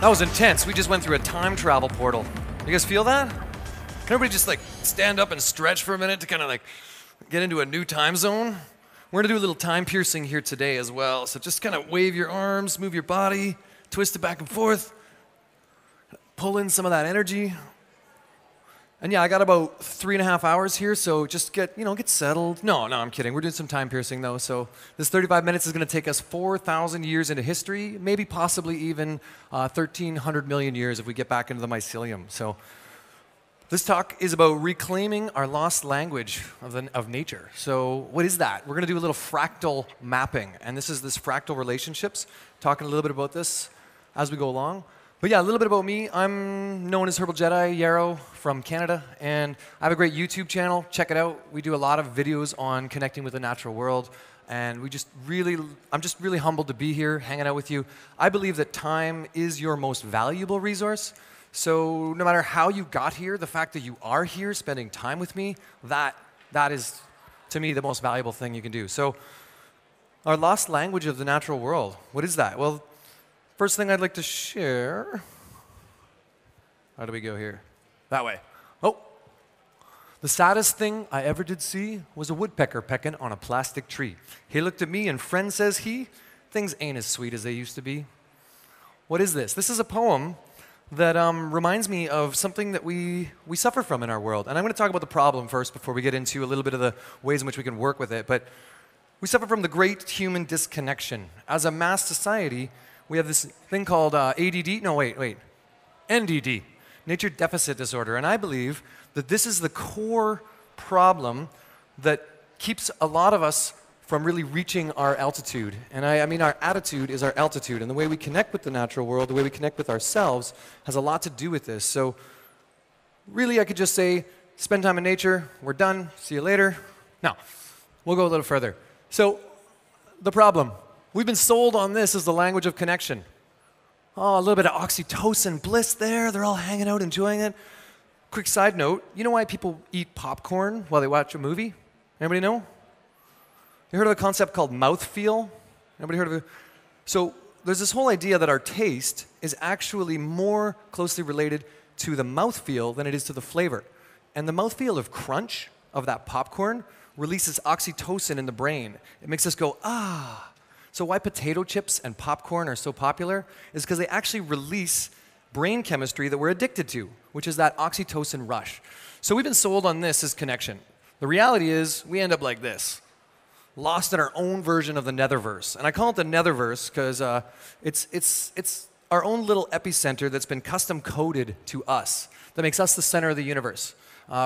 That was intense. We just went through a time travel portal. You guys feel that? Can everybody just like stand up and stretch for a minute to kind of like get into a new time zone? We're gonna do a little time piercing here today as well. So just kind of wave your arms, move your body, twist it back and forth, pull in some of that energy. And yeah, I got about 3.5 hours here, so just get settled. No, I'm kidding. We're doing some time piercing though. So this 35 minutes is gonna take us 4,000 years into history, maybe possibly even 1,300 million years if we get back into the mycelium. So this talk is about reclaiming our lost language of nature. So what is that? We're gonna do a little fractal mapping, and this fractal relationships, talking a little bit about this as we go along. But yeah, a little bit about me. I'm known as Herbal Jedi, Yarrow, from Canada, and I have a great YouTube channel. Check it out. We do a lot of videos on connecting with the natural world, and I'm just really humbled to be here, hanging out with you. I believe that time is your most valuable resource. So no matter how you got here, the fact that you are here, spending time with me, that is, to me, the most valuable thing you can do. So our lost language of the natural world, what is that? Well, first thing I'd like to share, how do we go here? That way. Oh, the saddest thing I ever did see was a woodpecker pecking on a plastic tree. He looked at me and friend says he, things ain't as sweet as they used to be. What is this? This is a poem that reminds me of something that we suffer from in our world. And I'm gonna talk about the problem first before we get into a little bit of the ways in which we can work with it. But we suffer from the great human disconnection. As a mass society, we have this thing called NDD, Nature Deficit Disorder. And I believe that this is the core problem that keeps a lot of us from really reaching our altitude. And I mean our attitude is our altitude. And the way we connect with the natural world, the way we connect with ourselves, has a lot to do with this. So really I could just say, spend time in nature, we're done, see you later. No, we'll go a little further. So the problem. We've been sold on this as the language of connection. Oh, a little bit of oxytocin bliss there. They're all hanging out, enjoying it. Quick side note, you know why people eat popcorn while they watch a movie? Anybody know? You heard of a concept called mouthfeel? Anybody heard of it? So there's this whole idea that our taste is actually more closely related to the mouthfeel than it is to the flavor. And the mouthfeel of crunch, of that popcorn, releases oxytocin in the brain. It makes us go, ah. So why potato chips and popcorn are so popular is because they actually release brain chemistry that we're addicted to, which is that oxytocin rush. So we've been sold on this as connection. The reality is we end up like this, lost in our own version of the netherverse. And I call it the netherverse because it's our own little epicenter that's been custom coded to us, that makes us the center of the universe.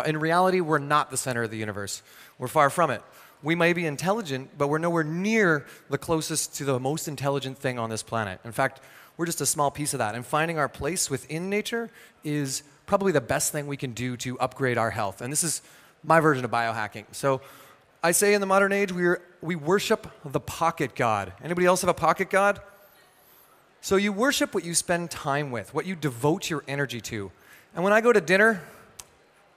In reality, we're not the center of the universe. We're far from it. We may be intelligent, but we're nowhere near the closest to the most intelligent thing on this planet. In fact, we're just a small piece of that. And finding our place within nature is probably the best thing we can do to upgrade our health. And this is my version of biohacking. So I say in the modern age, we worship the pocket god. Anybody else have a pocket god? So you worship what you spend time with, what you devote your energy to. And when I go to dinner,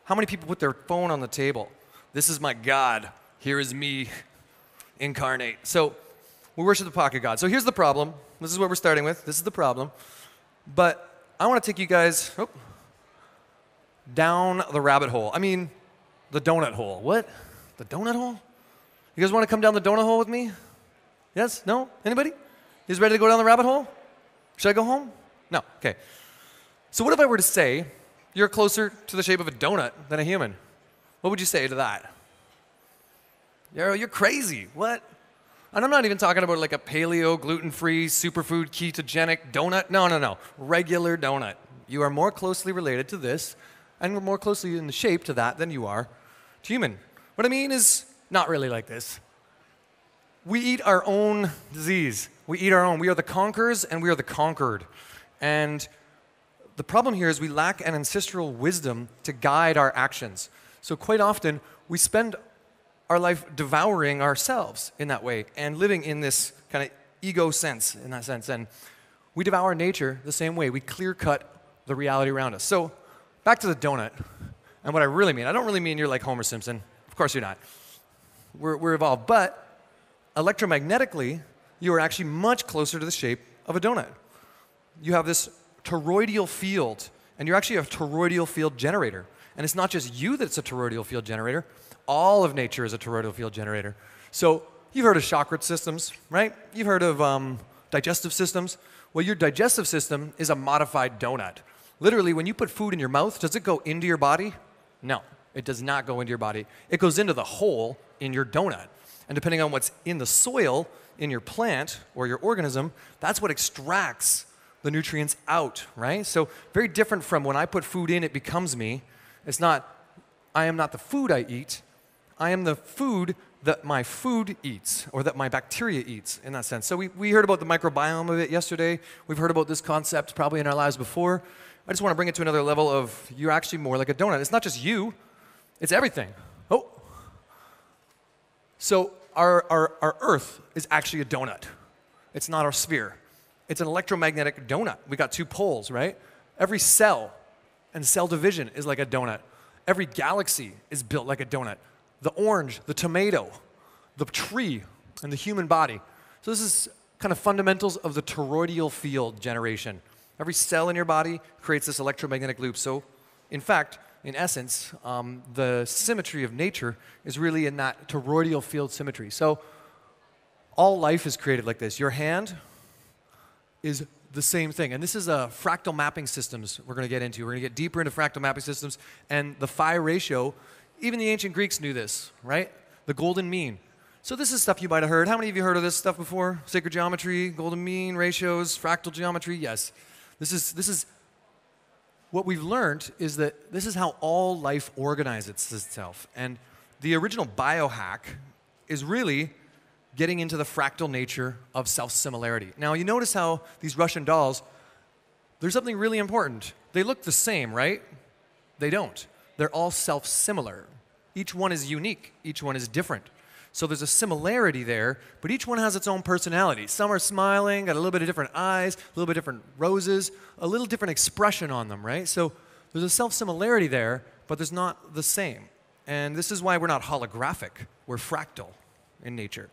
how many people put their phone on the table? This is my god. Here is me incarnate. So we worship the pocket god. So here's the problem. This is what we're starting with. This is the problem. But I want to take you guys down the rabbit hole. I mean, the donut hole. What? The donut hole? You guys want to come down the donut hole with me? Yes? No? Anybody? You guys ready to go down the rabbit hole? Should I go home? No. Okay. So what if I were to say you're closer to the shape of a donut than a human? What would you say to that? Yarrow, you're crazy. What? And I'm not even talking about like a paleo, gluten-free, superfood, ketogenic donut. No. Regular donut. You are more closely related to this and we're more closely in the shape to that than you are to human. What I mean is not really like this. We eat our own disease. We eat our own. We are the conquerors and we are the conquered. And the problem here is we lack an ancestral wisdom to guide our actions. So quite often, we spend our life devouring ourselves in that way and living in this kind of ego sense, in that sense. And we devour nature the same way. We clear-cut the reality around us. So back to the donut and what I really mean. I don't really mean you're like Homer Simpson. Of course you're not. We're evolved. But electromagnetically, you are actually much closer to the shape of a donut. You have this toroidal field, and you're actually a toroidal field generator. And it's not just you that's a toroidal field generator. All of nature is a toroidal field generator. So you've heard of chakra systems, right? You've heard of digestive systems. Well, your digestive system is a modified donut. Literally, when you put food in your mouth, does it go into your body? No, it does not go into your body. It goes into the hole in your donut. And depending on what's in the soil, in your plant or your organism, that's what extracts the nutrients out, right? So very different from when I put food in, it becomes me. It's not, I am not the food I eat. I am the food that my food eats, or that my bacteria eats, in that sense. So we heard about the microbiome of it yesterday. We've heard about this concept probably in our lives before. I just want to bring it to another level of you're actually more like a donut. It's not just you, it's everything. Oh. So our Earth is actually a donut. It's not our sphere. It's an electromagnetic donut. We got two poles, right? Every cell and cell division is like a donut. Every galaxy is built like a donut. The orange, the tomato, the tree, and the human body. So this is kind of fundamentals of the toroidal field generation. Every cell in your body creates this electromagnetic loop. So in fact, in essence, the symmetry of nature is really in that toroidal field symmetry. So all life is created like this. Your hand is the same thing. And this is fractal mapping systems we're going to get into. We're going to get deeper into fractal mapping systems. And the phi ratio, even the ancient Greeks knew this, right? The golden mean. So this is stuff you might have heard. How many of you heard of this stuff before? Sacred geometry, golden mean, ratios, fractal geometry? Yes. This is what we've learned is that this is how all life organizes itself. And the original biohack is really getting into the fractal nature of self-similarity. Now, you notice how these Russian dolls, there's something really important. They look the same, right? They don't. They're all self-similar. Each one is unique. Each one is different. So there's a similarity there, but each one has its own personality. Some are smiling, got a little bit of different eyes, a little bit different roses, a little different expression on them, right? So there's a self-similarity there, but there's not the same. And this is why we're not holographic. We're fractal in nature.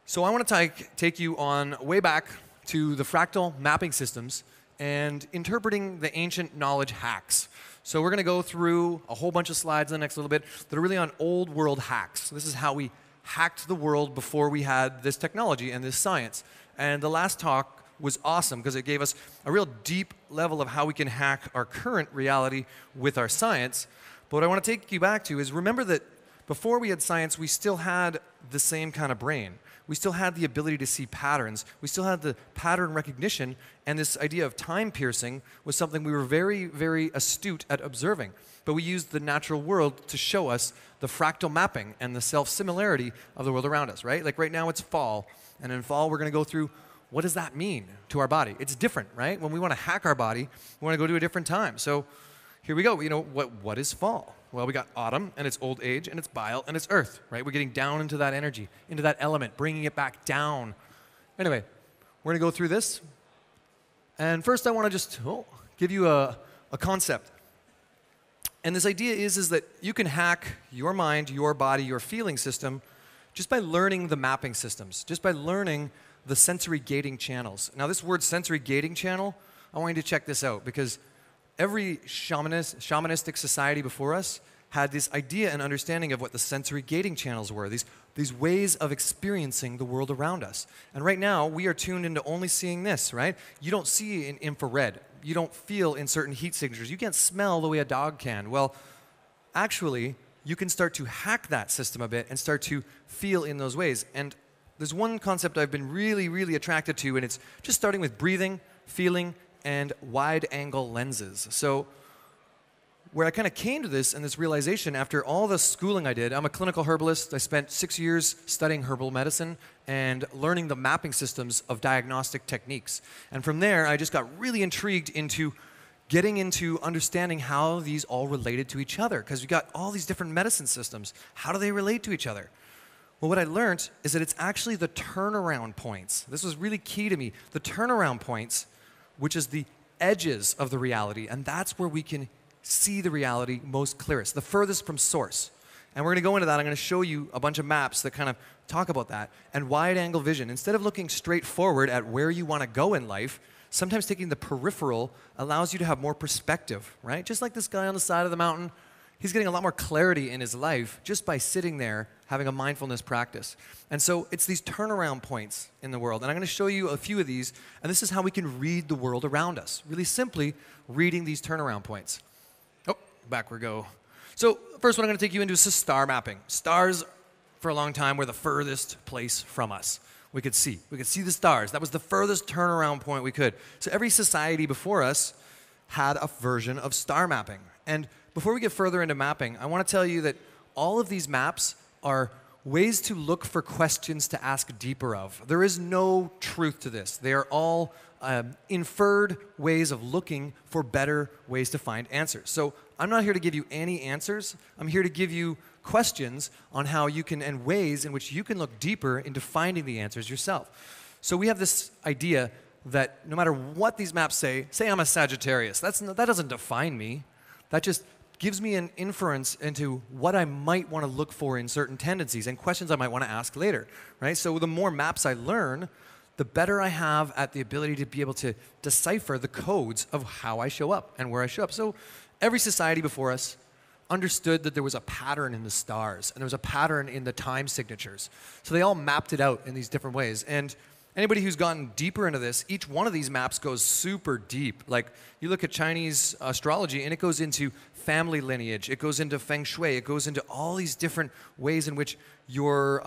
So I want to take you on way back to the fractal mapping systems and interpreting the ancient knowledge hacks. So we're going to go through a whole bunch of slides in the next little bit that are really on old world hacks. This is how we hacked the world before we had this technology and this science. And the last talk was awesome because it gave us a real deep level of how we can hack our current reality with our science. But what I want to take you back to is remember that before we had science, we still had the same kind of brain. We still had the ability to see patterns. We still had the pattern recognition, and this idea of time piercing was something we were very, very astute at observing. But we used the natural world to show us the fractal mapping and the self-similarity of the world around us, right? Like right now it's fall, and in fall we're going to go through what does that mean to our body? It's different, right? When we want to hack our body, we want to go to a different time. So here we go. You know, what is fall? Well, we got autumn, and it's old age, and it's bile, and it's earth, right? We're getting down into that energy, into that element, bringing it back down. Anyway, we're going to go through this. And first, I want to just give you a concept. And this idea is that you can hack your mind, your body, your feeling system just by learning the mapping systems, just by learning the sensory gating channels. Now, this word sensory gating channel, I want you to check this out because every shamanistic society before us had this idea and understanding of what the sensory gating channels were, these ways of experiencing the world around us. And right now, we are tuned into only seeing this, right? You don't see in infrared. You don't feel in certain heat signatures. You can't smell the way a dog can. Well, actually, you can start to hack that system a bit and start to feel in those ways. And there's one concept I've been really, really attracted to, and it's just starting with breathing, feeling, and wide-angle lenses. So where I kind of came to this and this realization after all the schooling I did, I'm a clinical herbalist. I spent 6 years studying herbal medicine and learning the mapping systems of diagnostic techniques. And from there, I just got really intrigued into getting into understanding how these all related to each other, because we got all these different medicine systems. How do they relate to each other? Well, what I learned is that it's actually the turnaround points. This was really key to me. The turnaround points, which is the edges of the reality, and that's where we can see the reality most clearest, the furthest from source. And we're going to go into that. I'm going to show you a bunch of maps that kind of talk about that. And wide-angle vision, instead of looking straight forward at where you want to go in life, sometimes taking the peripheral allows you to have more perspective, right? Just like this guy on the side of the mountain, he's getting a lot more clarity in his life just by sitting there having a mindfulness practice. And so it's these turnaround points in the world. And I'm going to show you a few of these, and this is how we can read the world around us. Really simply reading these turnaround points. Oh, back we go. So first one I'm going to take you into is star mapping. Stars, for a long time, were the furthest place from us. We could see the stars. That was the furthest turnaround point we could. So every society before us had a version of star mapping. And before we get further into mapping, I want to tell you that all of these maps are ways to look for questions to ask deeper of. There is no truth to this. They are all inferred ways of looking for better ways to find answers. So I'm not here to give you any answers. I'm here to give you questions on how you can, and ways in which you can look deeper into finding the answers yourself. So we have this idea that no matter what these maps say I'm a Sagittarius, that doesn't define me. That just gives me an inference into what I might want to look for in certain tendencies and questions I might want to ask later, right? So the more maps I learn, the better I have at the ability to be able to decipher the codes of how I show up and where I show up. So every society before us understood that there was a pattern in the stars and there was a pattern in the time signatures. So they all mapped it out in these different ways. And anybody who's gotten deeper into this, each one of these maps goes super deep. Like you look at Chinese astrology and it goes into family lineage, it goes into feng shui, it goes into all these different ways in which your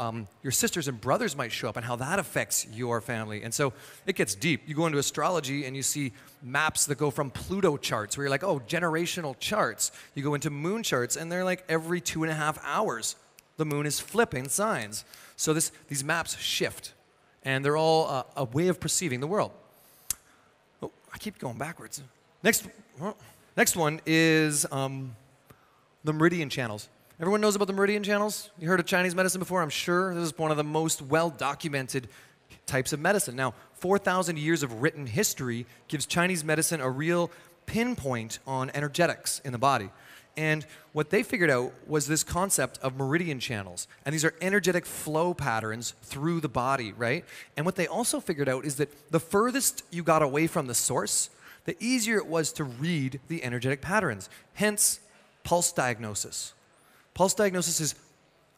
sisters and brothers might show up and how that affects your family. And so it gets deep. You go into astrology and you see maps that go from Pluto charts where you're like, oh, generational charts. You go into moon charts and they're like every 2.5 hours, the moon is flipping signs. So these maps shift and they're all a way of perceiving the world. Oh, I keep going backwards. Next one is the meridian channels. Everyone knows about the meridian channels? You heard of Chinese medicine before? I'm sure this is one of the most well-documented types of medicine. Now, 4,000 years of written history gives Chinese medicine a real pinpoint on energetics in the body. And what they figured out was this concept of meridian channels. And these are energetic flow patterns through the body, right? And what they also figured out is that the furthest you got away from the source, the easier it was to read the energetic patterns. Hence, pulse diagnosis. Pulse diagnosis is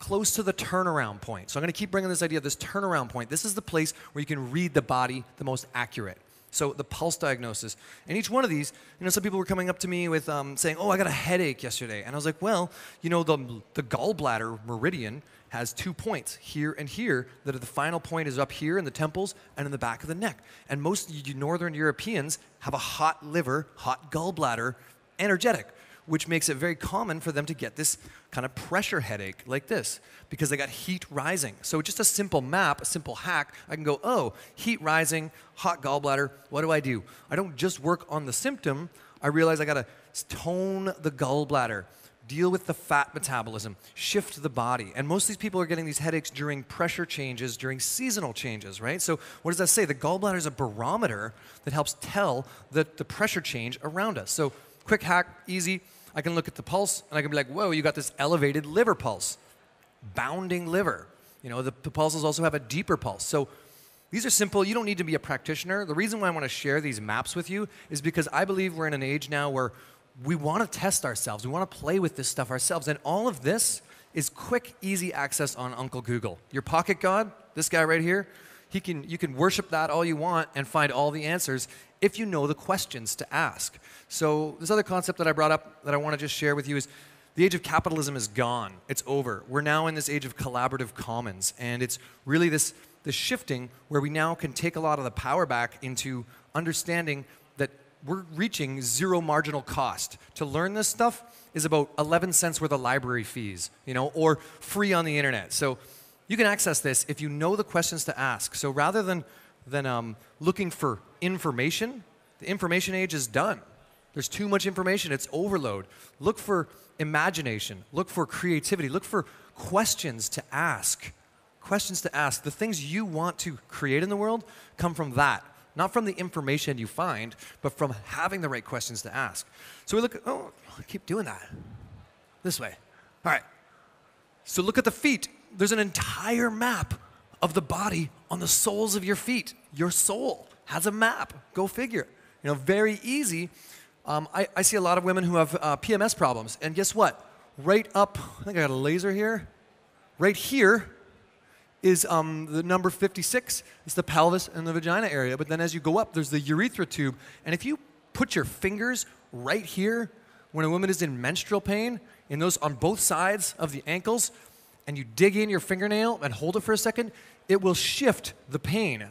close to the turnaround point. So I'm going to keep bringing this idea of this turnaround point. This is the place where you can read the body the most accurate. So the pulse diagnosis. And each one of these, some people were coming up to me with saying, oh, I got a headache yesterday. And I was like, well, the gallbladder meridian has 2 points, here and here, that the final point is up here in the temples and in the back of the neck. And most Northern Europeans have a hot liver, hot gallbladder, energetic, which makes it very common for them to get this kind of pressure headache like this because they got heat rising. So just a simple map, a simple hack, I can go, oh, heat rising, hot gallbladder, what do? I don't just work on the symptom, I realize I gotta tone the gallbladder, deal with the fat metabolism, shift the body. And most of these people are getting these headaches during pressure changes, during seasonal changes, right? So what does that say? The gallbladder is a barometer that helps tell the pressure change around us. So quick hack, easy. I can look at the pulse and I can be like, whoa, you got this elevated liver pulse, bounding liver. The pulses also have a deeper pulse. So these are simple. You don't need to be a practitioner. The reason why I want to share these maps with you is because I believe we're in an age now where we want to test ourselves. We want to play with this stuff ourselves. And all of this is quick, easy access on Uncle Google. Your pocket god, this guy right here, you can worship that all you want and find all the answers if you know the questions to ask. So this other concept that I brought up that I want to just share with you is the age of capitalism is gone. It's over. We're now in this age of collaborative commons. And it's really this shifting where we now can take a lot of the power back into understanding that we're reaching zero marginal cost. To learn this stuff is about 11 cents worth of library fees, or free on the internet. So you can access this if you know the questions to ask. So rather than looking for information, the information age is done. There's too much information. It's overload. Look for imagination. Look for creativity. Look for questions to ask. Questions to ask. The things you want to create in the world come from that. Not from the information you find, but from having the right questions to ask. So we look, oh, I keep doing that. This way. All right. So look at the feet. There's an entire map of the body on the soles of your feet. Your soul. has a map. Go figure. You know, very easy. I see a lot of women who have PMS problems, and guess what? Right up, I think I got a laser here. Right here is the number 56. It's the pelvis and the vagina area. But then as you go up, there's the urethra tube. And if you put your fingers right here, when a woman is in menstrual pain, in those on both sides of the ankles, and you dig in your fingernail and hold it for a second, it will shift the pain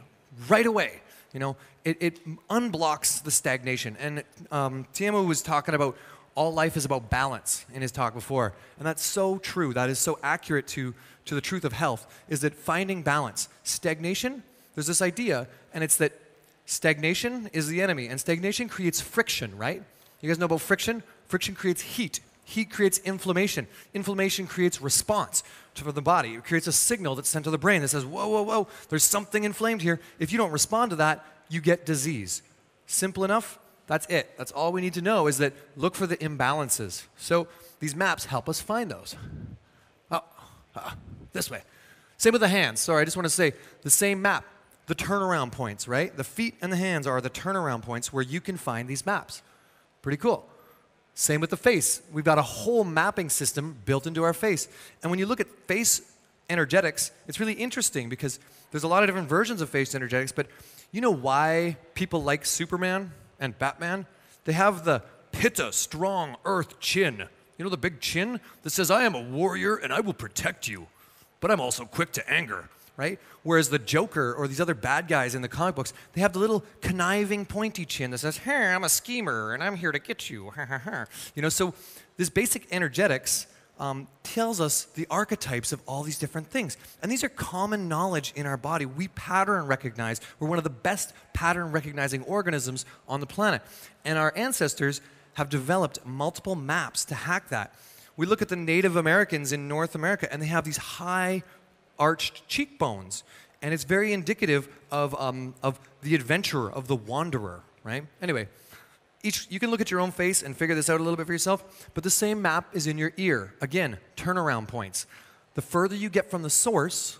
right away. You know, it unblocks the stagnation. And Tiamu was talking about all life is about balance in his talk before. And that's so true. That is so accurate to the truth of health, is that finding balance. Stagnation, there's this idea, and it's that stagnation is the enemy. And stagnation creates friction, right? You guys know about friction? Friction creates heat. Heat creates inflammation. Inflammation creates response for the body. It creates a signal that's sent to the brain that says, whoa, whoa, whoa, there's something inflamed here. If you don't respond to that, you get disease. Simple enough? That's it. That's all we need to know, is that look for the imbalances. So these maps help us find those. This way. Same with the hands. Sorry, I just want to say the same map, the turnaround points, right? The feet and the hands are the turnaround points where you can find these maps. Pretty cool. Same with the face. We've got a whole mapping system built into our face. And when you look at face energetics, it's really interesting because there's a lot of different versions of face energetics, but you know why people like Superman and Batman? They have the Pitta, strong earth chin. You know the big chin that says, I am a warrior and I will protect you, but I'm also quick to anger, right? Whereas the Joker or these other bad guys in the comic books, they have the little conniving pointy chin that says, hey, I'm a schemer and I'm here to get you. You know, so this basic energetics tells us the archetypes of all these different things. And these are common knowledge in our body. We pattern recognize. We're one of the best pattern recognizing organisms on the planet. And our ancestors have developed multiple maps to hack that. We look at the Native Americans in North America, and they have these high arched cheekbones. And it's very indicative of the adventurer, of the wanderer, right? Anyway, you can look at your own face and figure this out a little bit for yourself, but the same map is in your ear. Again, turnaround points. The further you get from the source,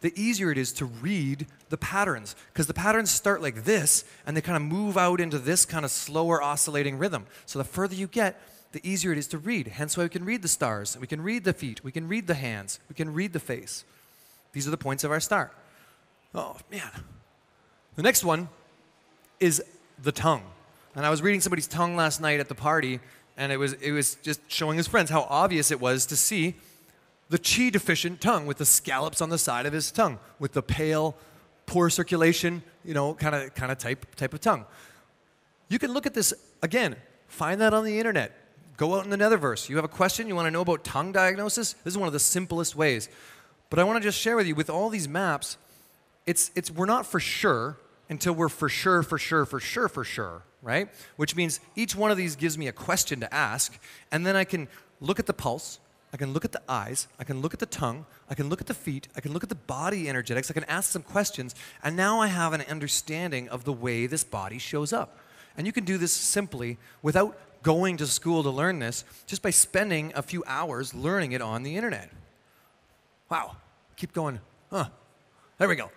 the easier it is to read the patterns, because the patterns start like this, and they kind of move out into this kind of slower oscillating rhythm. So the further you get, the easier it is to read. Hence why we can read the stars, we can read the feet, we can read the hands, we can read the face. These are the points of our star. Oh, man. The next one is the tongue. And I was reading somebody's tongue last night at the party, and it was just showing his friends how obvious it was to see the chi deficient tongue with the scallops on the side of his tongue, with the pale, poor circulation, you know, kind of type of tongue. You can look at this again. Find that on the internet. Go out in the Netherverse. You have a question, you want to know about tongue diagnosis? This is one of the simplest ways. But I want to just share with you, with all these maps, we're not for sure until we're for sure, right? Which means each one of these gives me a question to ask, and then I can look at the pulse, I can look at the eyes, I can look at the tongue, I can look at the feet, I can look at the body energetics, I can ask some questions, and now I have an understanding of the way this body shows up. And you can do this simply without going to school to learn this, just by spending a few hours learning it on the internet. Wow. Keep going. There we go.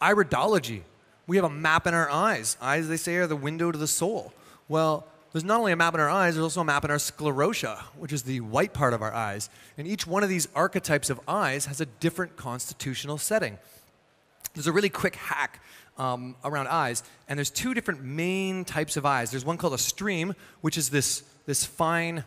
Iridology. We have a map in our eyes. Eyes, they say, are the window to the soul. Well, there's not only a map in our eyes, there's also a map in our sclerotia, which is the white part of our eyes. And each one of these archetypes of eyes has a different constitutional setting. There's a really quick hack around eyes, and there's two different main types of eyes. There's one called a stream, which is this fine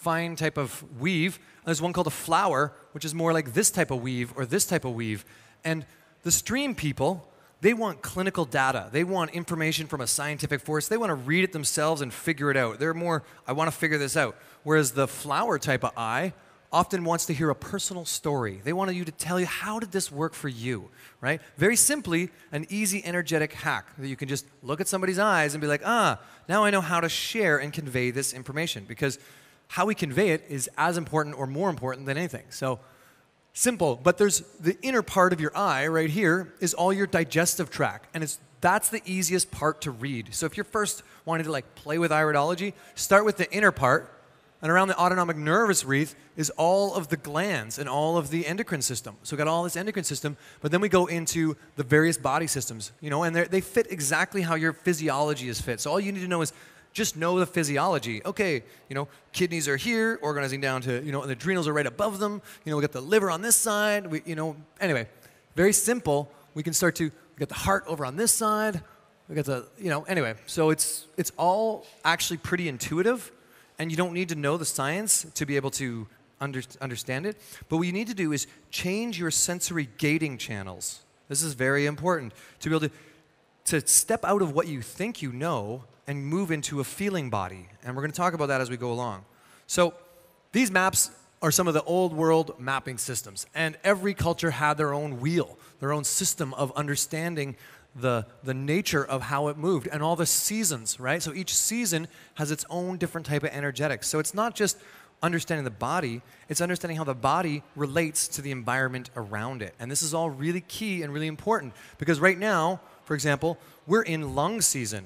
type of weave. And there's one called a flower, which is more like this type of weave or this type of weave. And the stream people, they want clinical data. They want information from a scientific force. They want to read it themselves and figure it out. They're more, I want to figure this out. Whereas the flower type of eye often wants to hear a personal story. They want you to tell you, how did this work for you, right? Very simply, an easy energetic hack that you can just look at somebody's eyes and be like, now I know how to share and convey this information, because how we convey it is as important or more important than anything. So simple, but there's the inner part of your eye right here is all your digestive tract, and that's the easiest part to read. So if you're first wanting to like play with iridology, start with the inner part, And around the autonomic nervous wreath is all of the glands and all of the endocrine system. So we got all this endocrine system, but then we go into the various body systems, and they fit exactly how your physiology is fit. So all you need to know is just know the physiology. Okay, kidneys are here, organizing down to, and the adrenals are right above them. We got the liver on this side. Anyway, very simple. We can start to get the heart over on this side. We got the, anyway. So it's all actually pretty intuitive. And you don't need to know the science to be able to understand it. But what you need to do is change your sensory gating channels. This is very important to be able to step out of what you think you know and move into a feeling body. And we're going to talk about that as we go along. So these maps are some of the old world mapping systems. And every culture had their own wheel, their own system of understanding the nature of how it moved and all the seasons, right? So each season has its own different type of energetics. So it's not just understanding the body, it's understanding how the body relates to the environment around it. And this is all really key and really important because right now, for example, we're in lung season,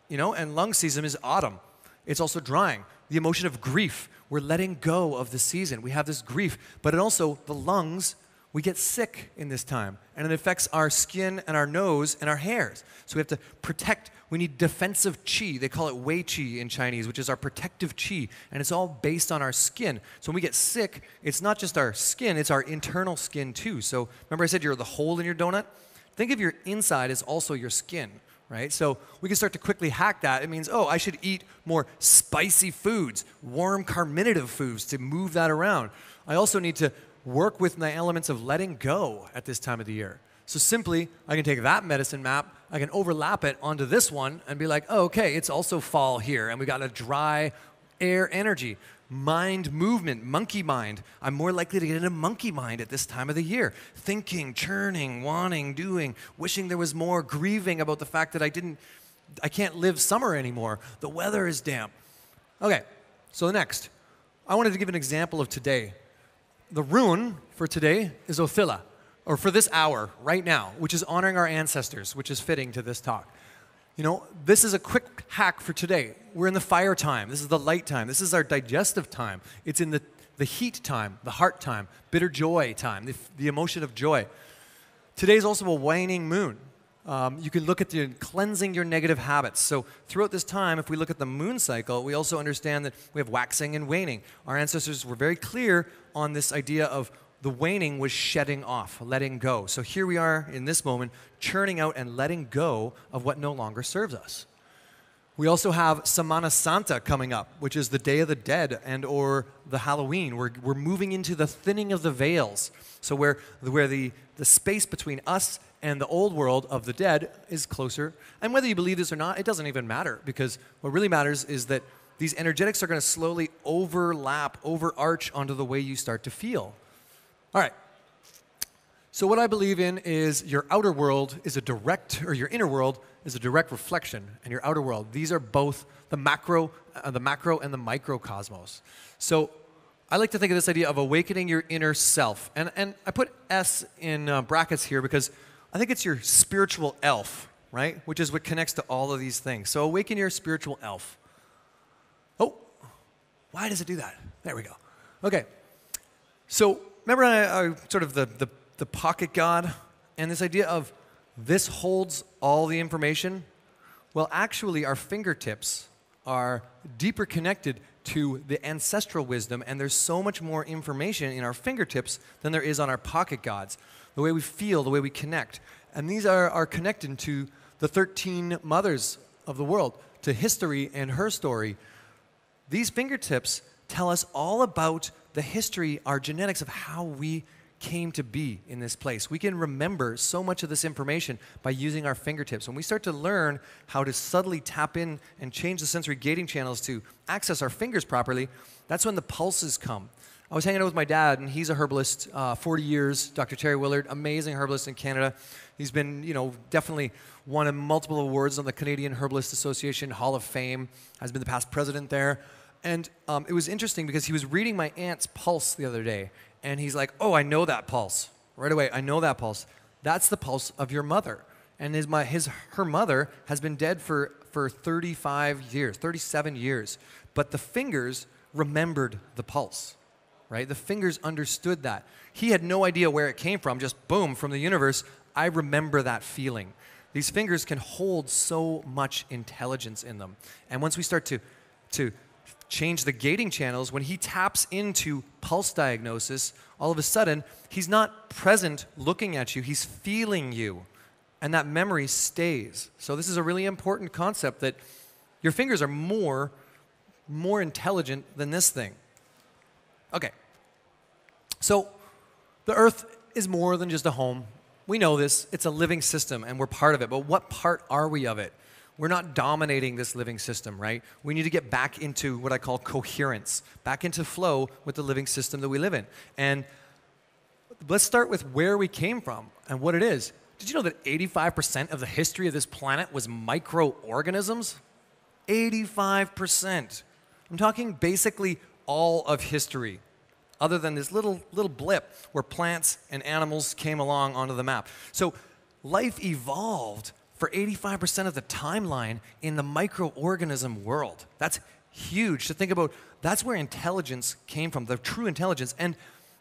and lung season is autumn. It's also drying. The emotion of grief, we're letting go of the season. We have this grief, but it also, the lungs, we get sick in this time, and it affects our skin and our nose and our hairs. So we have to protect. We need defensive qi. They call it wei qi in Chinese, which is our protective qi, and it's all based on our skin. So when we get sick, it's not just our skin, it's our internal skin too. So remember I said you're the hole in your donut? Think of your inside as also your skin, right? So we can start to quickly hack that. It means, I should eat more spicy foods, warm carminative foods to move that around. I also need to work with my elements of letting go at this time of the year. So simply, I can take that medicine map, I can overlap it onto this one and be like, okay, it's also fall here, and we got a dry air energy. Mind movement, monkey mind. I'm more likely to get into monkey mind at this time of the year. Thinking, churning, wanting, doing, wishing there was more, grieving about the fact that I can't live summer anymore. The weather is damp. Okay, so next, I wanted to give an example of today. The rune for today is Othilla, or for this hour, right now, which is honoring our ancestors, which is fitting to this talk. This is a quick hack for today. We're in the fire time. This is the light time. This is our digestive time. It's in the heat time, the heart time, bitter joy time, the emotion of joy. Today is also a waning moon. You can look at cleansing your negative habits. So throughout this time, if we look at the moon cycle, we also understand that we have waxing and waning. Our ancestors were very clear on this idea of the waning was shedding off, letting go. So here we are in this moment, churning out and letting go of what no longer serves us. We also have Semana Santa coming up, which is the Day of the Dead and or the Halloween. We're moving into the thinning of the veils. So where the space between us and the old world of the dead is closer. And whether you believe this or not, it doesn't even matter, because what really matters is that these energetics are going to slowly overarch onto the way you start to feel. All right. So what I believe in is your outer world is your inner world is a direct reflection, and your outer world. These are both the macro and the microcosmos. So I like to think of this idea of awakening your inner self. And I put S in brackets here because I think it's your spiritual elf, right? Which is what connects to all of these things. So awaken your spiritual elf. Oh, why does it do that? There we go. Okay. So remember I sort of the pocket god and this idea of this holds all the information? Well, actually, our fingertips are deeper connected to the ancestral wisdom, and there's so much more information in our fingertips than there is on our pocket gods. The way we feel, the way we connect. And these are connected to the 13 mothers of the world, to history and her story. These fingertips tell us all about the history, our genetics of how we came to be in this place. We can remember so much of this information by using our fingertips. When we start to learn how to subtly tap in and change the sensory gating channels to access our fingers properly, that's when the pulses come. I was hanging out with my dad, and he's a herbalist, 40 years, Dr. Terry Willard, amazing herbalist in Canada. He's been, definitely won multiple awards on the Canadian Herbalist Association Hall of Fame, has been the past president there. And it was interesting because he was reading my aunt's pulse the other day, and he's like, oh, I know that pulse. Right away, I know that pulse. That's the pulse of your mother. And her mother has been dead for 35 years, 37 years. But the fingers remembered the pulse, right? The fingers understood that. He had no idea where it came from, just boom, from the universe. I remember that feeling. These fingers can hold so much intelligence in them. And once we start to change the gating channels, when he taps into pulse diagnosis, all of a sudden, he's not present looking at you, he's feeling you. And that memory stays. So this is a really important concept that your fingers are more intelligent than this thing. Okay. So the Earth is more than just a home. We know this. It's a living system, and we're part of it. But what part are we of it? We're not dominating this living system, right? We need to get back into what I call coherence, back into flow with the living system that we live in. And let's start with where we came from and what it is. Did you know that 85% of the history of this planet was microorganisms? 85%. I'm talking basically all of history, other than this little blip where plants and animals came along onto the map. So life evolved for 85% of the timeline in the microorganism world. That's huge to think about. That's where intelligence came from, the true intelligence. And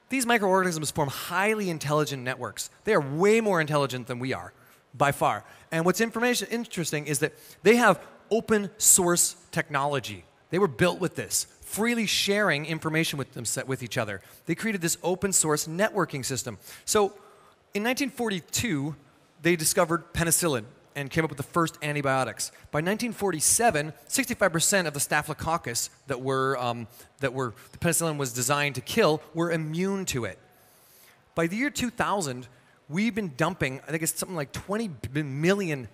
these microorganisms form highly intelligent networks. They are way more intelligent than we are, by far. And what's interesting is that they have open source technology. They were built with this, freely sharing information with each other. They created this open source networking system. So in 1942, they discovered penicillin and came up with the first antibiotics. By 1947, 65% of the staphylococcus that the penicillin was designed to kill were immune to it. By the year 2000, we've been dumping, I think it's something like 20 million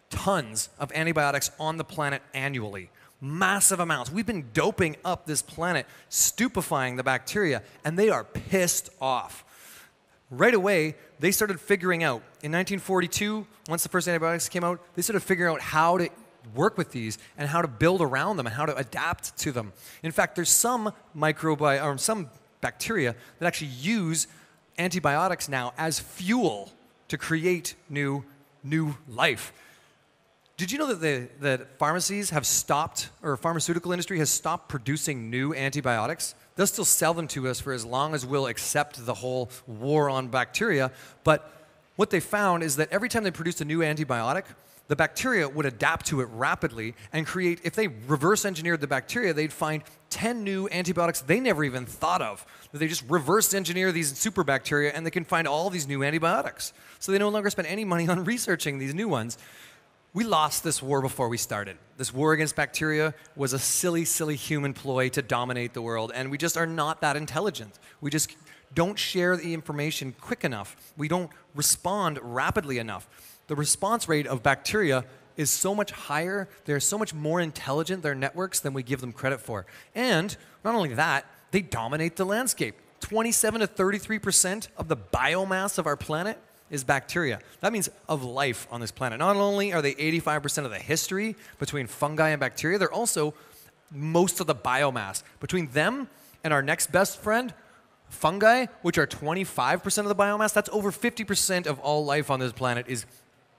tons of antibiotics on the planet annually. Massive amounts. We've been doping up this planet, stupefying the bacteria, and they are pissed off. Right away, they started figuring out, in 1942, once the first antibiotics came out, they started figuring out how to work with these and how to build around them and how to adapt to them. In fact, there's some some bacteria that actually use antibiotics now as fuel to create new life. Did you know that pharmacies have stopped, or pharmaceutical industry has stopped producing new antibiotics? They'll still sell them to us for as long as we'll accept the whole war on bacteria. But what they found is that every time they produced a new antibiotic, the bacteria would adapt to it rapidly and create, if they reverse engineered the bacteria, they'd find 10 new antibiotics they never even thought of. They just reverse engineer these super bacteria and they can find all these new antibiotics. So they no longer spend any money on researching these new ones. We lost this war before we started. This war against bacteria was a silly, silly human ploy to dominate the world, and we just are not that intelligent. We just don't share the information quick enough. We don't respond rapidly enough. The response rate of bacteria is so much higher, they're so much more intelligent, their networks, than we give them credit for. And not only that, they dominate the landscape. 27 to 33% of the biomass of our planet is bacteria. That means of life on this planet. Not only are they 85% of the history between fungi and bacteria, they're also most of the biomass. Between them and our next best friend, fungi, which are 25% of the biomass, that's over 50% of all life on this planet is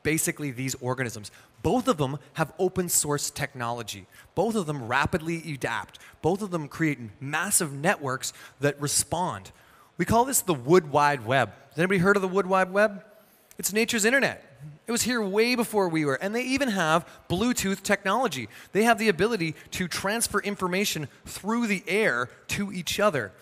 basically these organisms. Both of them have open source technology. Both of them rapidly adapt. Both of them create massive networks that respond. We call this the Wood Wide Web. Has anybody heard of the Wood Wide Web? It's nature's internet. It was here way before we were. And they even have Bluetooth technology. They have the ability to transfer information through the air to each other.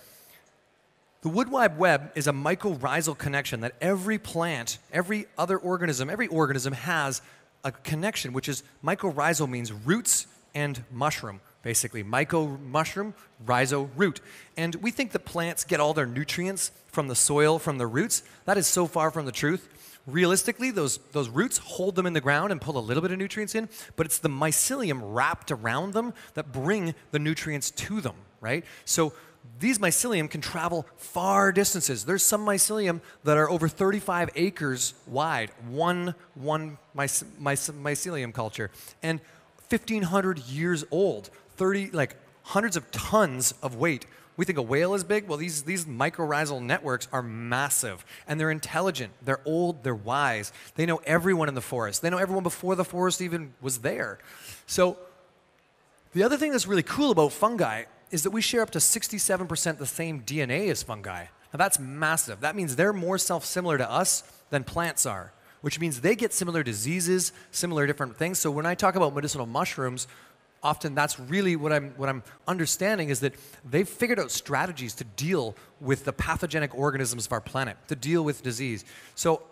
The Wood Wide Web is a mycorrhizal connection that every plant, every organism has a connection, which is mycorrhizal means roots and mushroom. Basically, myco mushroom, rhizo root. And we think that plants get all their nutrients from the soil, from the roots. That is so far from the truth. Realistically, those roots hold them in the ground and pull a little bit of nutrients in, but it's the mycelium wrapped around them that bring the nutrients to them, right? So these mycelium can travel far distances. There's some mycelium that are over 35 acres wide, one mycelium culture, and 1,500 years old. Hundreds of tons of weight. We think a whale is big. Well, these mycorrhizal networks are massive, and they're intelligent. They're old. They're wise. They know everyone in the forest. They know everyone before the forest even was there. So the other thing that's really cool about fungi is that we share up to 67% the same DNA as fungi. Now that's massive. That means they're more self-similar to us than plants are, which means they get similar diseases, similar different things. So when I talk about medicinal mushrooms, often that's really what I'm understanding is that they've figured out strategies to deal with the pathogenic organisms of our planet, to deal with disease. So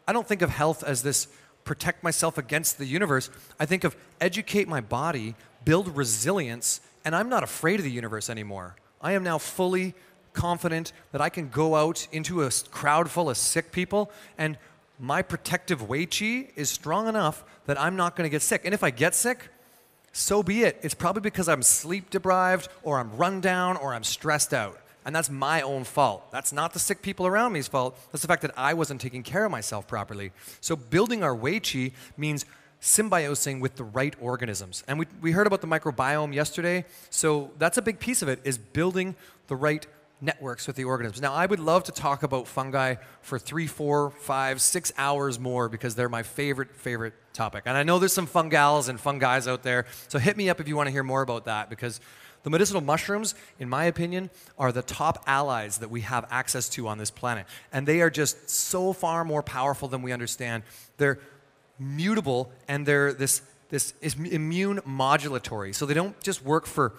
I don't think of health as this protect myself against the universe. I think of educate my body, build resilience, and I'm not afraid of the universe anymore. I am now fully confident that I can go out into a crowd full of sick people, and my protective Wei Qi is strong enough that I'm not going to get sick. And if I get sick, so be it. It's probably because I'm sleep deprived, or I'm run down, or I'm stressed out. And that's my own fault. That's not the sick people around me's fault. That's the fact that I wasn't taking care of myself properly. So building our Wei Qi means symbiosing with the right organisms. And we heard about the microbiome yesterday. So that's a big piece of it, is building the right networks with the organisms. Now, I would love to talk about fungi for 3, 4, 5, 6 hours more because they're my favorite topic. And I know there's some fungals and fungis out there, so hit me up if you want to hear more about that, because the medicinal mushrooms, in my opinion, are the top allies that we have access to on this planet. And they are just so far more powerful than we understand. They're mutable, and they're this immune modulatory. So they don't just work for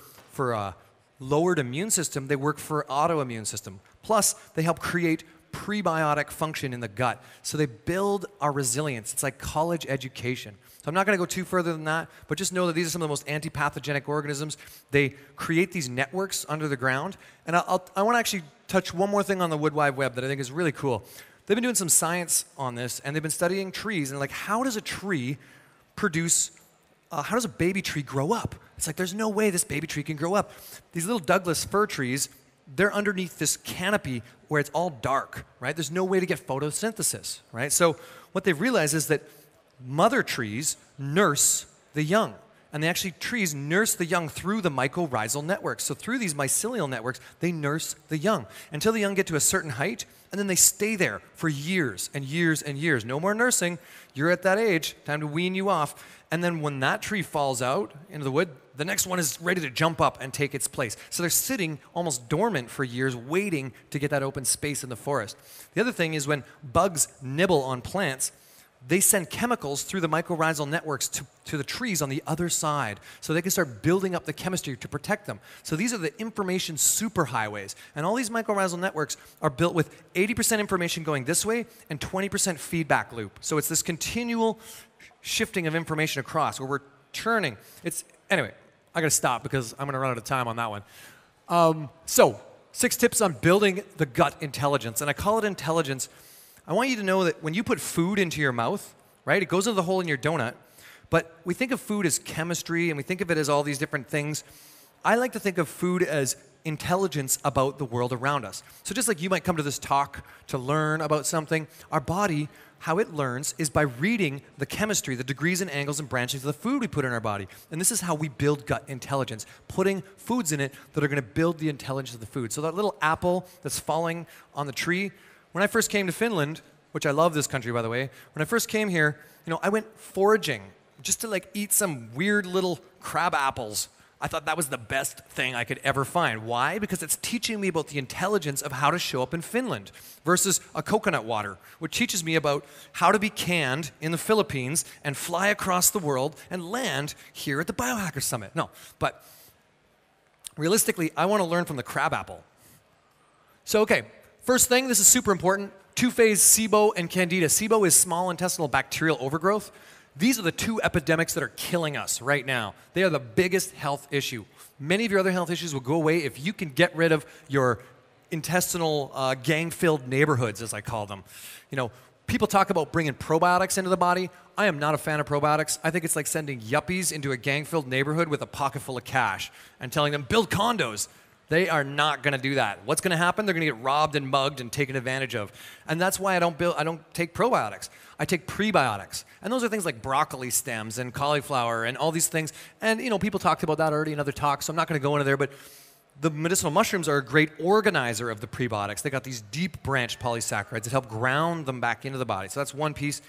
lowered immune system, they work for autoimmune system. Plus, they help create prebiotic function in the gut. So they build our resilience. It's like college education. So I'm not going to go too further than that, but just know that these are some of the most anti-pathogenic organisms. They create these networks under the ground. And I want to actually touch one more thing on the Wood Wide Web that I think is really cool. They've been doing some science on this, and they've been studying trees, and like, how does a tree produce how does a baby tree grow up? It's like, there's no way this baby tree can grow up. These little Douglas fir trees, they're underneath this canopy where it's all dark, right? There's no way to get photosynthesis, right? So what they've realized is that mother trees nurse the young. And trees nurse the young through the mycorrhizal networks. So through these mycelial networks, they nurse the young until the young get to a certain height, and then they stay there for years and years and years. No more nursing. You're at that age, time to wean you off. And then when that tree falls out into the wood, the next one is ready to jump up and take its place. So they're sitting almost dormant for years, waiting to get that open space in the forest. The other thing is when bugs nibble on plants, they send chemicals through the mycorrhizal networks to the trees on the other side, so they can start building up the chemistry to protect them. So these are the information superhighways. And all these mycorrhizal networks are built with 80% information going this way and 20% feedback loop. So it's this continual shifting of information across where we're churning. Anyway, I got to stop because I'm going to run out of time on that one. So 6 tips on building the gut intelligence. And I call it intelligence. I want you to know that when you put food into your mouth, right, it goes into the hole in your donut, but we think of food as chemistry and we think of it as all these different things. I like to think of food as intelligence about the world around us. So just like you might come to this talk to learn about something, our body, how it learns is by reading the chemistry, the degrees and angles and branches of the food we put in our body. And this is how we build gut intelligence, putting foods in it that are going to build the intelligence of the food. So that little apple that's falling on the tree, when I first came to Finland, which I love this country, by the way, when I first came here, I went foraging just to eat some weird little crab apples. I thought that was the best thing I could ever find. Why? Because it's teaching me about the intelligence of how to show up in Finland versus a coconut water, which teaches me about how to be canned in the Philippines and fly across the world and land here at the Biohacker Summit. No, but realistically, I want to learn from the crab apple. So, okay. First thing, this is super important, two-phase SIBO and Candida. SIBO is small intestinal bacterial overgrowth. These are the 2 epidemics that are killing us right now. They are the biggest health issue. Many of your other health issues will go away if you can get rid of your intestinal gang-filled neighborhoods, as I call them. People talk about bringing probiotics into the body. I am not a fan of probiotics. I think it's like sending yuppies into a gang-filled neighborhood with a pocket full of cash and telling them, build condos. They are not going to do that. What's going to happen? They're going to get robbed and mugged and taken advantage of. And that's why I don't take probiotics. I take prebiotics. And those are things like broccoli stems and cauliflower and all these things. And people talked about that already in other talks, so I'm not going to go into there, but the medicinal mushrooms are a great organizer of the prebiotics. They got these deep branched polysaccharides that help ground them back into the body. So that's one piece.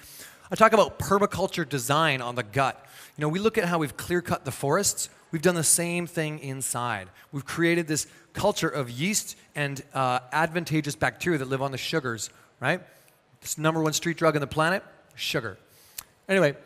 I talk about permaculture design on the gut. You know, we look at how we've clear-cut the forests. We've done the same thing inside. We've created this culture of yeast and advantageous bacteria that live on the sugars, right? This #1 street drug on the planet, sugar. Anyway,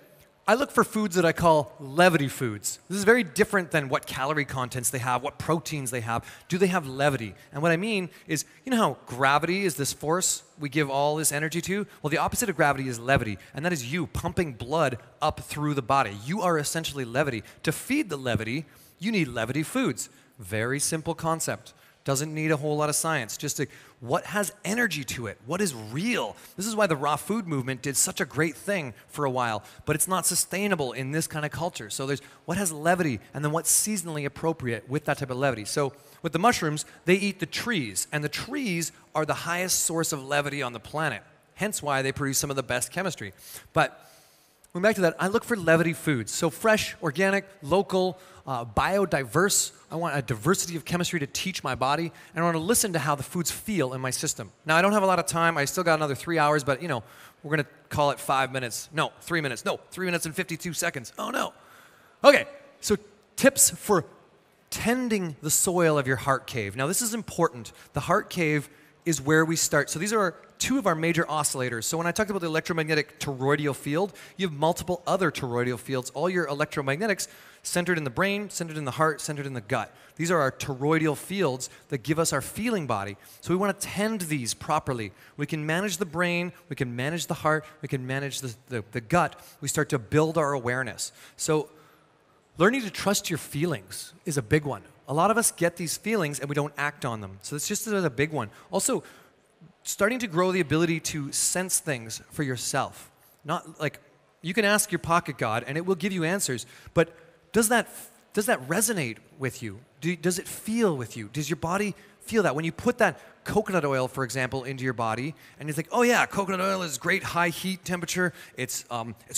I look for foods that I call levity foods. This is very different than what calorie contents they have, what proteins they have. Do they have levity? And what I mean is, you know how gravity is this force we give all this energy to? Well, the opposite of gravity is levity, and that is you pumping blood up through the body. You are essentially levity. To feed the levity, you need levity foods. Very simple concept. Doesn't need a whole lot of science. Just what has energy to it? What is real? This is why the raw food movement did such a great thing for a while, but it's not sustainable in this kind of culture. So there's what has levity, and then what's seasonally appropriate with that type of levity. So with the mushrooms, they eat the trees, and the trees are the highest source of levity on the planet. Hence why they produce some of the best chemistry. But going back to that, I look for levity foods. So fresh, organic, local, biodiverse. I want a diversity of chemistry to teach my body, and I want to listen to how the foods feel in my system. Now, I don't have a lot of time. I still got another 3 hours, but, you know, we're going to call it 5 minutes. No, 3 minutes. No, 3 minutes and 52 seconds. Oh, no. Okay, so tips for tending the soil of your heart cave. Now, this is important. The heart cave is where we start. So these are two of our major oscillators. So when I talked about the electromagnetic toroidal field, you have multiple other toroidal fields. All your electromagnetics centered in the brain, centered in the heart, centered in the gut. These are our toroidal fields that give us our feeling body. So we want to tend these properly. We can manage the brain, we can manage the heart, we can manage the gut. We start to build our awareness. So learning to trust your feelings is a big one. A lot of us get these feelings and we don't act on them. So it's just a big one. Also, starting to grow the ability to sense things for yourself. Not like, you can ask your pocket God and it will give you answers, but does that resonate with you? Does it feel with you? Does your body feel that? When you put that coconut oil, for example, into your body, and you think, oh yeah, coconut oil is great high heat temperature, it's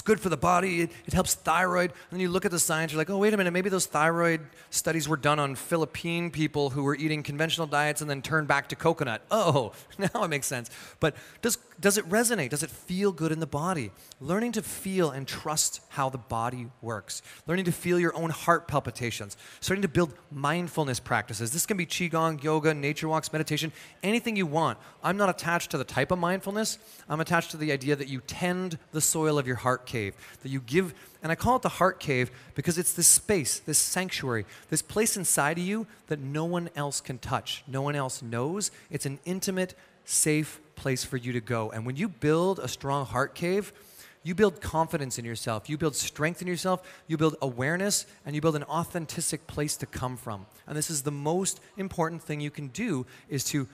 good for the body, it helps thyroid, and then you look at the science, you're like, oh wait a minute, maybe those thyroid studies were done on Philippine people who were eating conventional diets and then turned back to coconut. Oh, now it makes sense. But does it resonate? Does it feel good in the body? Learning to feel and trust how the body works. Learning to feel your own heart palpitations. Starting to build mindfulness practices. This can be Qigong, yoga, nature walks, meditation, anything you want. I'm not attached to the type of mindfulness. I'm attached to the idea that you tend the soil of your heart cave, that you give, and I call it the heart cave because it's this space, this sanctuary, this place inside of you that no one else can touch, no one else knows. It's an intimate, safe place for you to go. And when you build a strong heart cave, you build confidence in yourself, you build strength in yourself, you build awareness, and you build an authentic place to come from. And this is the most important thing you can do, is to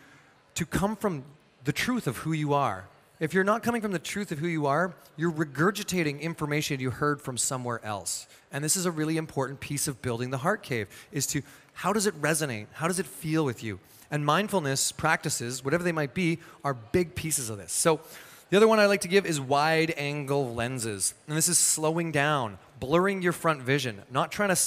come from the truth of who you are. If you're not coming from the truth of who you are, you're regurgitating information you heard from somewhere else. And this is a really important piece of building the heart cave, is to, how does it resonate? How does it feel with you? And mindfulness practices, whatever they might be, are big pieces of this. So the other one I like to give is wide angle lenses. And this is slowing down, blurring your front vision, not trying to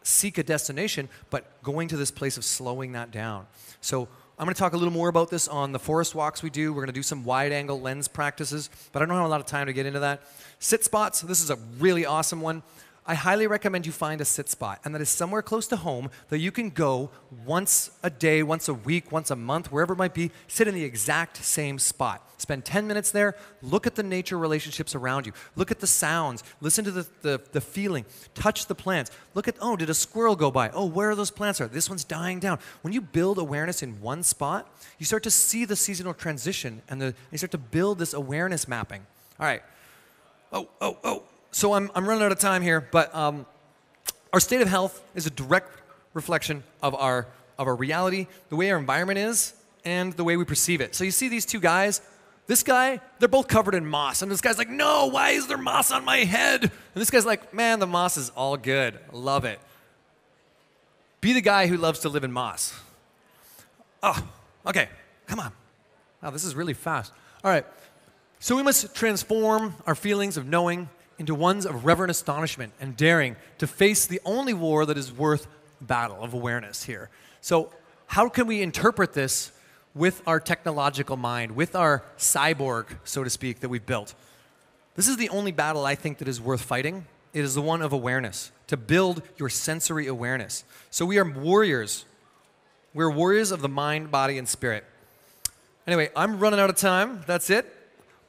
seek a destination, but going to this place of slowing that down. So I'm going to talk a little more about this on the forest walks we do. We're going to do some wide angle lens practices, but I don't have a lot of time to get into that. Sit spots, this is a really awesome one. I highly recommend you find a sit spot, and that is somewhere close to home that you can go once a day, once a week, once a month, wherever it might be, sit in the exact same spot. Spend 10 minutes there, look at the nature relationships around you, look at the sounds, listen to the feeling, touch the plants, look at, oh, did a squirrel go by? Oh, where are those plants? This one's dying down. When you build awareness in one spot, you start to see the seasonal transition, and you start to build this awareness mapping. All right. So I'm running out of time here, but our state of health is a direct reflection of our reality, the way our environment is, and the way we perceive it. So you see these two guys. This guy, they're both covered in moss. And this guy's like, no, why is there moss on my head? And this guy's like, man, the moss is all good. Love it. Be the guy who loves to live in moss. Oh, okay, come on. Wow, this is really fast. All right, so we must transform our feelings of knowing into ones of reverent astonishment and daring to face the only war that is worth battle of awareness here. So how can we interpret this with our technological mind, with our cyborg, so to speak, that we've built? This is the only battle I think that is worth fighting. It is the one of awareness, to build your sensory awareness. So we are warriors. We're warriors of the mind, body, and spirit. Anyway, I'm running out of time. That's it.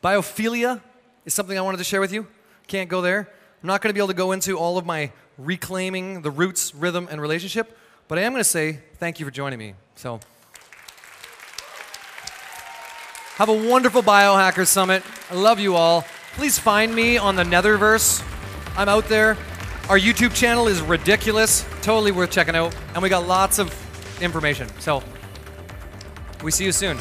Biophilia is something I wanted to share with you. Can't go there. I'm not going to be able to go into all of my reclaiming the roots, rhythm, and relationship, but I am going to say thank you for joining me. So, have a wonderful Biohacker Summit. I love you all. Please find me on the Netherverse. I'm out there. Our YouTube channel is ridiculous. Totally worth checking out. And we got lots of information. So, we see you soon.